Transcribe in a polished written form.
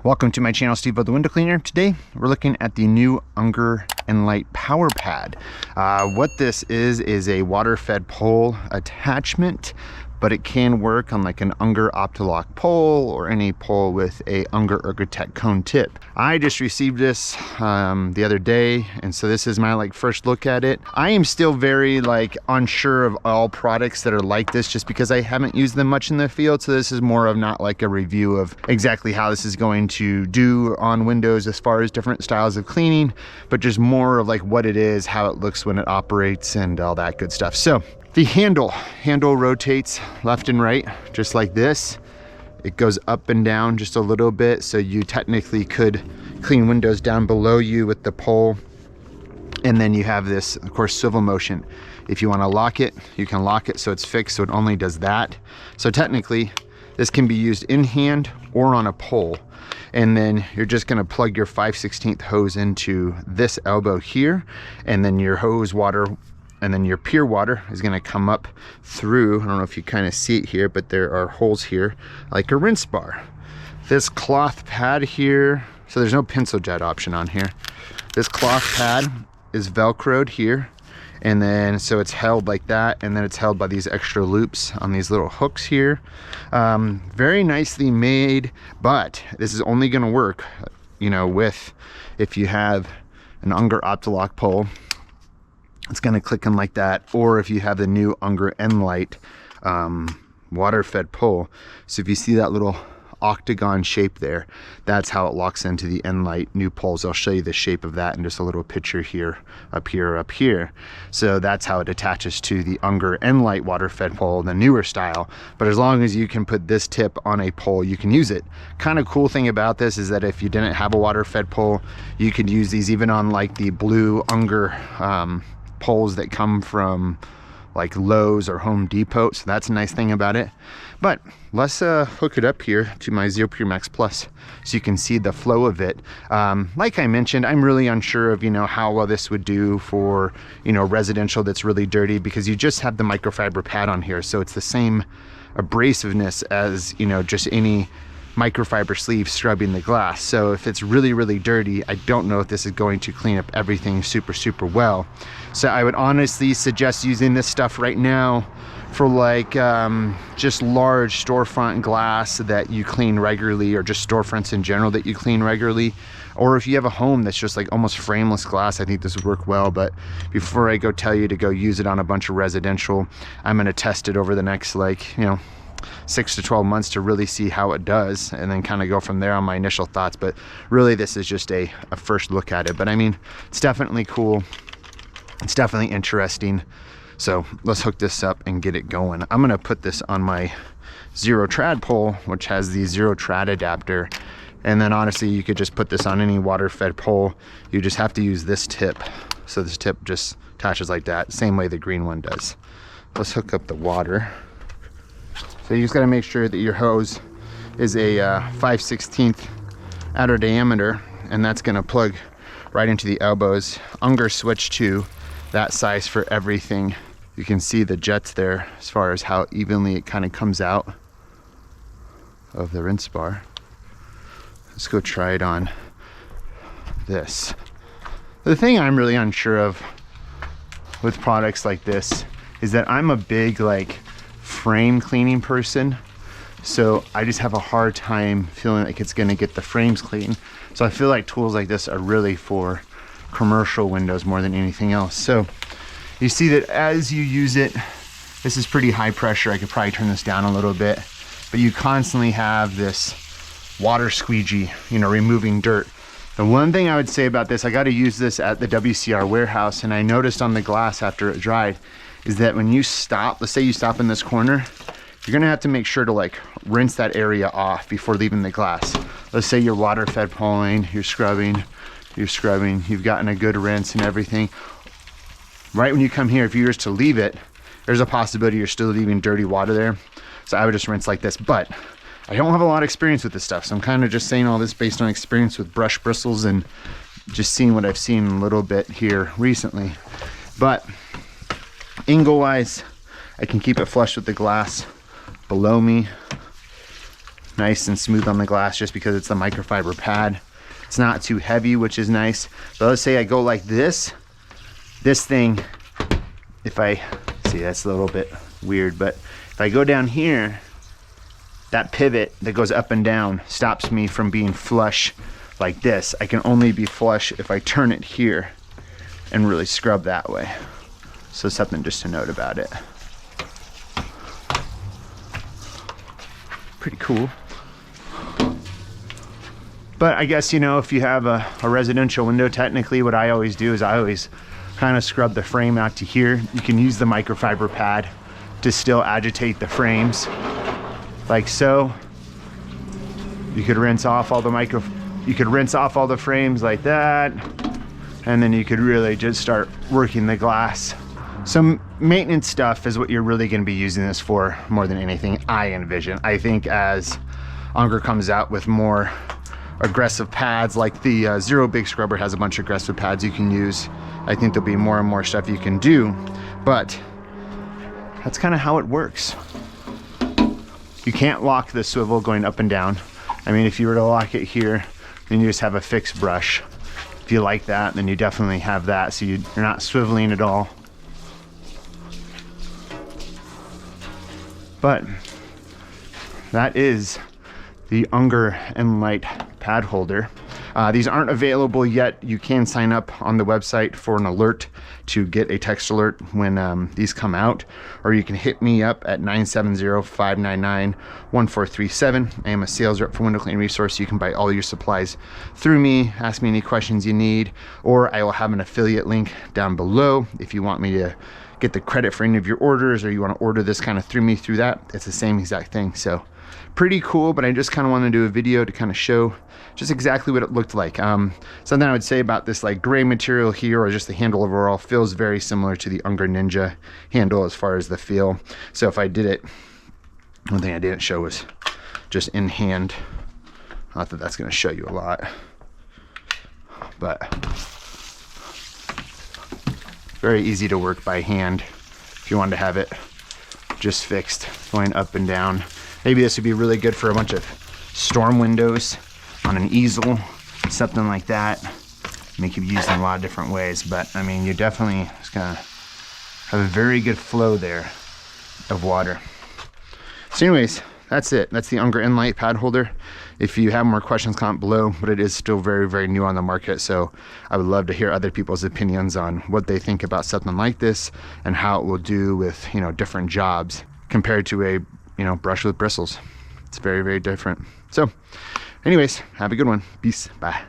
Welcome to my channel, SteveO the Window Cleaner. Today we're looking at the new Unger Nlite Powerpad. What this is a water-fed pole attachment, but it can work on like an Unger Optilock pole or any pole with a Unger ErgoTech cone tip. I just received this the other day, and so this is my first look at it. I am still very unsure of all products that are like this, just because I haven't used them much in the field. So this is more of not like a review of exactly how this is going to do on windows as far as different styles of cleaning, but just more of what it is, how it looks when it operates, and all that good stuff. So the handle rotates left and right, just like this. It goes up and down just a little bit, so you technically could clean windows down below you with the pole. And then you have this, of course, swivel motion. If you want to lock it, you can lock it so it's fixed, so it only does that. So technically, this can be used in hand or on a pole. And then you're just gonna plug your 5/16 hose into this elbow here, and then your hose water, and then your pure water is gonna come up through. I don't know if you kind of see it here, but there are holes here, like a rinse bar. This cloth pad here, so there's no pencil jet option on here. This cloth pad is Velcroed here, and then so it's held like that, and then it's held by these extra loops on these little hooks here. Very nicely made, but this is only gonna work, with if you have an Unger Optilock pole. It's gonna click in like that, or if you have the new Unger Nlite water-fed pole. So if you see that little octagon shape there, that's how it locks into the Nlite new poles. I'll show you the shape of that in just a little picture here, up here. So that's how it attaches to the Unger Nlite water-fed pole, the newer style. But as long as you can put this tip on a pole, you can use it. Kind of cool thing about this is that if you didn't have a water-fed pole, you could use these even on the blue Unger poles that come from Lowe's or Home Depot. So that's a nice thing about it. But let's hook it up here to my Xero Pure Max Plus so you can see the flow of it. Like I mentioned, I'm really unsure of how well this would do for residential that's really dirty, because you just have the microfiber pad on here, so it's the same abrasiveness as just any microfiber sleeve scrubbing the glass. So if it's really dirty, I don't know if this is going to clean up everything super well. So I would honestly suggest using this stuff right now for just large storefront glass that you clean regularly, or just storefronts in general that you clean regularly. Or if you have a home that's just almost frameless glass, I think this would work well. But before I go tell you to go use it on a bunch of residential, I'm going to test it over the next 6 to 12 months to really see how it does, and then kind of go from there on my initial thoughts. But really, this is just a first look at it. But I mean, it's definitely cool. It's definitely interesting. So let's hook this up and get it going. I'm gonna put this on my Xero Trad pole, which has the Xero Trad adapter. And then honestly, you could just put this on any water-fed pole. You just have to use this tip. So this tip just attaches like that, same way the green one does. Let's hook up the water. So you just gotta make sure that your hose is a 5/16 outer diameter, and that's gonna plug right into the elbows. Unger switched to that size for everything. You can see the jets there as far as how evenly it kind of comes out of the rinse bar. Let's go try it on this. The thing I'm really unsure of with products like this is that I'm a big frame cleaning person, so I just have a hard time feeling like it's gonna get the frames clean. So I feel like tools like this are really for commercial windows more than anything else. So you see that as you use it, this is pretty high pressure. I could probably turn this down a little bit, but you constantly have this water squeegee, removing dirt. The one thing I would say about this, I got to use this at the WCR warehouse, and I noticed on the glass after it dried, is that when you stop, let's say you stop in this corner, you're gonna have to make sure to rinse that area off before leaving the glass. Let's say you're water fed poling, you're scrubbing, you've gotten a good rinse and everything. Right when you come here, if you were to leave it, there's a possibility you're still leaving dirty water there. So I would just rinse like this, but I don't have a lot of experience with this stuff, so I'm kind of just saying all this based on experience with brush bristles and just seeing what I've seen a little bit here recently. But angle wise, I can keep it flush with the glass below me. nice and smooth on the glass just because it's the microfiber pad. It's not too heavy, which is nice. But let's say I go like this thing, if I see, that's a little bit weird, but if I go down here, that pivot that goes up and down stops me from being flush like this. I can only be flush if I turn it here and really scrub that way. So something just to note about it. Pretty cool. But I guess, you know, if you have a residential window, technically what I always do is I always kind of scrub the frame out to here. You can use the microfiber pad to still agitate the frames like so. You could rinse off all the frames like that, and then you could really just start working the glass. Some maintenance stuff is what you're really going to be using this for more than anything, I envision. I think as Unger comes out with more aggressive pads, like the Xero Big Scrubber has a bunch of aggressive pads you can use, I think there'll be more and more stuff you can do, but that's kind of how it works. You can't lock the swivel going up and down. I mean, if you were to lock it here, then you just have a fixed brush. If you like that, then you definitely have that, so you're not swiveling at all. But that is the Unger Nlite pad holder. These aren't available yet. You can sign up on the website for an alert to get a text alert when these come out, or you can hit me up at 970-599-1437. I am a sales rep for Window Cleaning Resource. You can buy all your supplies through me, ask me any questions you need, or I will have an affiliate link down below if you want me to get the credit for any of your orders, or you want to order this kind of through me through that. It's the same exact thing. So pretty cool, but I just kind of want to do a video to kind of show just exactly what it looked like. Something I would say about this like gray material here, or just the handle overall, feels very similar to the Unger Ninja handle as far as the feel. So if I did it, one thing I didn't show was just in hand. Not that that's going to show you a lot, but very easy to work by hand if you wanted to have it just fixed going up and down. Maybe this would be really good for a bunch of storm windows on an easel, something like that. I mean, it could be used in a lot of different ways, but I mean, you're definitely just gonna have a very good flow there of water. So anyways, that's it. That's the Unger Nlite pad holder. If you have more questions, comment below, but it is still very, very new on the market. So I would love to hear other people's opinions on what they think about something like this and how it will do with, you know, different jobs compared to a, you know, brush with bristles. It's very, very different. So anyways, have a good one. Peace. Bye.